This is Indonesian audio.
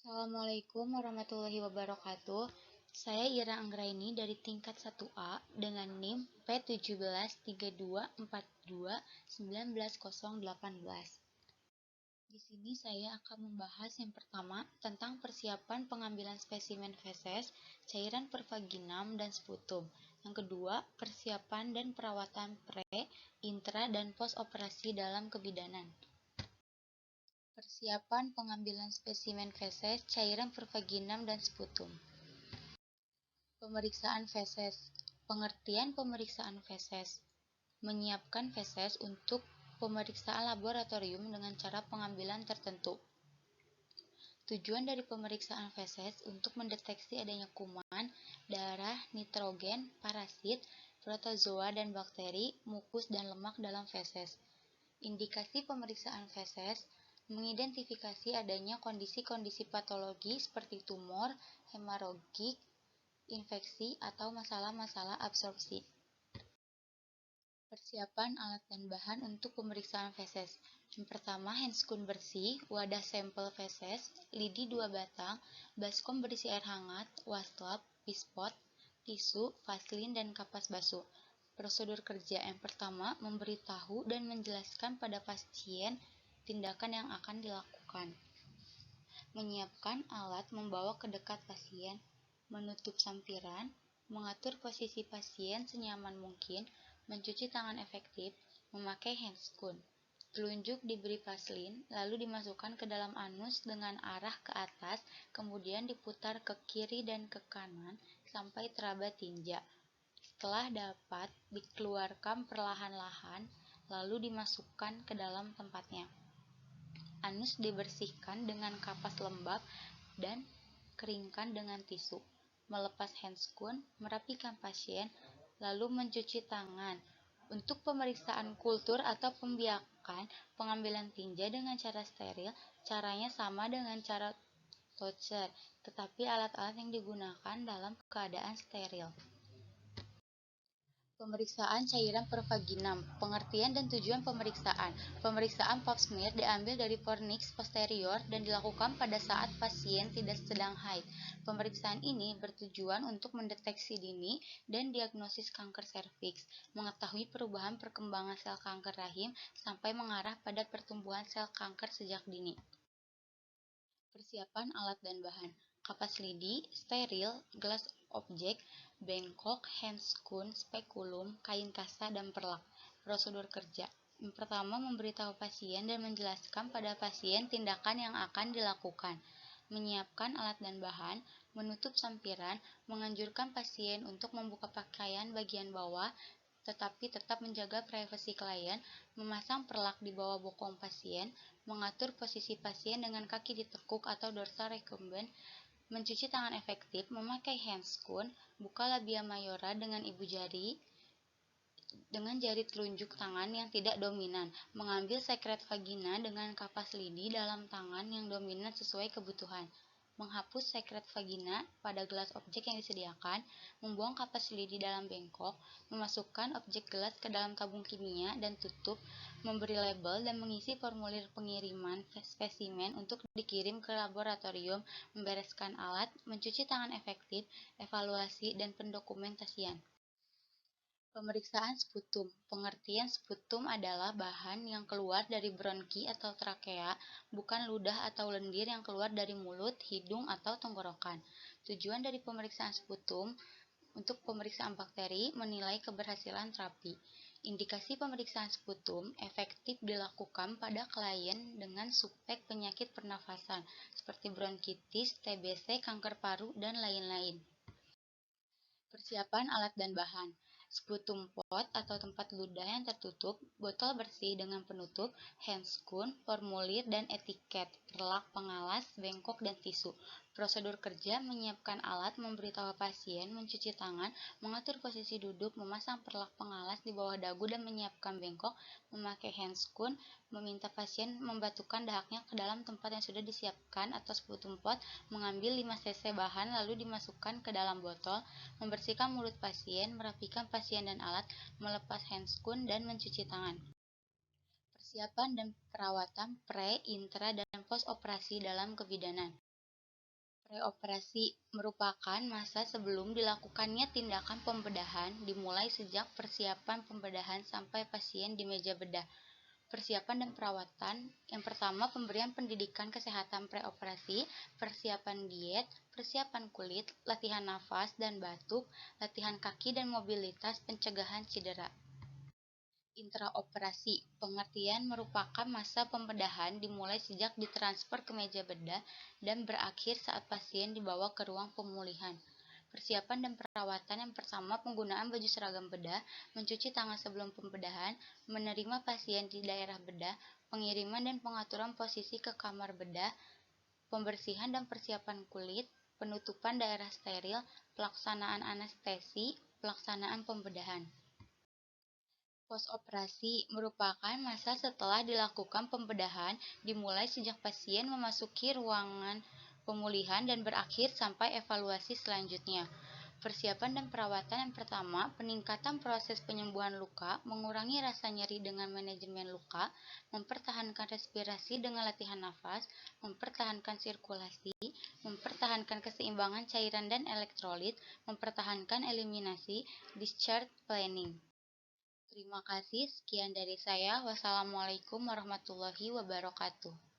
Assalamualaikum warahmatullahi wabarakatuh. Saya Ira Anggraini dari tingkat 1A dengan NIM P17342421918. Di sini saya akan membahas yang pertama tentang persiapan pengambilan spesimen feses, cairan pervaginam, dan sputum. Yang kedua, persiapan dan perawatan pre, intra, dan pos operasi dalam kebidanan. Persiapan pengambilan spesimen feses, cairan pervaginam, dan sputum. Pemeriksaan feses. Pengertian pemeriksaan feses. Menyiapkan feses untuk pemeriksaan laboratorium dengan cara pengambilan tertentu. Tujuan dari pemeriksaan feses untuk mendeteksi adanya kuman, darah, nitrogen, parasit, protozoa dan bakteri, mukus dan lemak dalam feses. Indikasi pemeriksaan feses mengidentifikasi adanya kondisi-kondisi patologi seperti tumor, hemoragik, infeksi, atau masalah-masalah absorpsi. Persiapan alat dan bahan untuk pemeriksaan feses. Yang pertama, handscoon bersih, wadah sampel feses, lidi 2 batang, baskom berisi air hangat, wastafel, pispot, tisu, vaselin, dan kapas basuh. Prosedur kerja yang pertama, memberitahu dan menjelaskan pada pasien tindakan yang akan dilakukan. Menyiapkan alat membawa ke dekat pasien, menutup sampiran, mengatur posisi pasien senyaman mungkin, mencuci tangan efektif, memakai handscoon. Telunjuk diberi vaselin, lalu dimasukkan ke dalam anus dengan arah ke atas, kemudian diputar ke kiri dan ke kanan sampai teraba tinja. Setelah dapat, dikeluarkan perlahan-lahan, lalu dimasukkan ke dalam tempatnya. Anus dibersihkan dengan kapas lembab dan keringkan dengan tisu. Melepas handscoon, merapikan pasien, lalu mencuci tangan. Untuk pemeriksaan kultur atau pembiakan, pengambilan tinja dengan cara steril, caranya sama dengan cara toucher, tetapi alat-alat yang digunakan dalam keadaan steril. Pemeriksaan cairan pervaginam. Pengertian dan tujuan pemeriksaan. Pemeriksaan pap smear diambil dari fornix posterior dan dilakukan pada saat pasien tidak sedang haid. Pemeriksaan ini bertujuan untuk mendeteksi dini dan diagnosis kanker serviks, mengetahui perubahan perkembangan sel kanker rahim sampai mengarah pada pertumbuhan sel kanker sejak dini. Persiapan alat dan bahan. Kapas lidi, steril, gelas objek, bengkok, handscoon, spekulum, kain kasa, dan perlak. Prosedur kerja. Yang pertama, memberitahu pasien dan menjelaskan pada pasien tindakan yang akan dilakukan. Menyiapkan alat dan bahan, menutup sampiran, menganjurkan pasien untuk membuka pakaian bagian bawah, tetapi tetap menjaga privasi klien, memasang perlak di bawah bokong pasien, mengatur posisi pasien dengan kaki ditekuk atau dorsal recumbent, mencuci tangan efektif, memakai handscoon, buka labia mayora dengan ibu jari, dengan jari telunjuk tangan yang tidak dominan, mengambil sekret vagina dengan kapas lidi dalam tangan yang dominan sesuai kebutuhan, menghapus sekret vagina pada gelas objek yang disediakan, membuang kapas lidi dalam bengkok, memasukkan objek gelas ke dalam tabung kimia dan tutup, memberi label dan mengisi formulir pengiriman spesimen untuk dikirim ke laboratorium, membereskan alat, mencuci tangan efektif, evaluasi, dan pendokumentasian. Pemeriksaan sputum. Pengertian sputum adalah bahan yang keluar dari bronki atau trakea, bukan ludah atau lendir yang keluar dari mulut, hidung, atau tenggorokan. Tujuan dari pemeriksaan sputum untuk pemeriksaan bakteri menilai keberhasilan terapi. Indikasi pemeriksaan sputum efektif dilakukan pada klien dengan suspek penyakit pernafasan seperti bronkitis, TBC, kanker paru, dan lain-lain. Persiapan alat dan bahan. Sputum pot atau tempat ludah yang tertutup, botol bersih dengan penutup, handscoon, formulir dan etiket, perlak pengalas, bengkok, dan tisu. Prosedur kerja: menyiapkan alat, memberitahu pasien, mencuci tangan, mengatur posisi duduk, memasang perlak pengalas di bawah dagu dan menyiapkan bengkok, memakai handscoon, meminta pasien membatukan dahaknya ke dalam tempat yang sudah disiapkan atau sputum pot, mengambil 5 cc bahan lalu dimasukkan ke dalam botol, membersihkan mulut pasien, merapikan pasien dan alat, melepas handscoon, dan mencuci tangan. Persiapan dan perawatan pre, intra, dan pos operasi dalam kebidanan. Preoperasi merupakan masa sebelum dilakukannya tindakan pembedahan, dimulai sejak persiapan pembedahan sampai pasien di meja bedah. Persiapan dan perawatan. Yang pertama, pemberian pendidikan kesehatan preoperasi, persiapan diet, persiapan kulit, latihan nafas dan batuk, latihan kaki dan mobilitas, pencegahan cedera. Intraoperasi, pengertian merupakan masa pembedahan dimulai sejak ditransfer ke meja bedah dan berakhir saat pasien dibawa ke ruang pemulihan. Persiapan dan perawatan. Yang pertama, penggunaan baju seragam bedah, mencuci tangan sebelum pembedahan, menerima pasien di daerah bedah, pengiriman dan pengaturan posisi ke kamar bedah, pembersihan dan persiapan kulit, penutupan daerah steril, pelaksanaan anestesi, pelaksanaan pembedahan. Post-operasi merupakan masa setelah dilakukan pembedahan, dimulai sejak pasien memasuki ruangan pemulihan dan berakhir sampai evaluasi selanjutnya. Persiapan dan perawatan. Yang pertama, peningkatan proses penyembuhan luka, mengurangi rasa nyeri dengan manajemen luka, mempertahankan respirasi dengan latihan nafas, mempertahankan sirkulasi, mempertahankan keseimbangan cairan dan elektrolit, mempertahankan eliminasi, discharge planning. Terima kasih, sekian dari saya. Wassalamualaikum warahmatullahi wabarakatuh.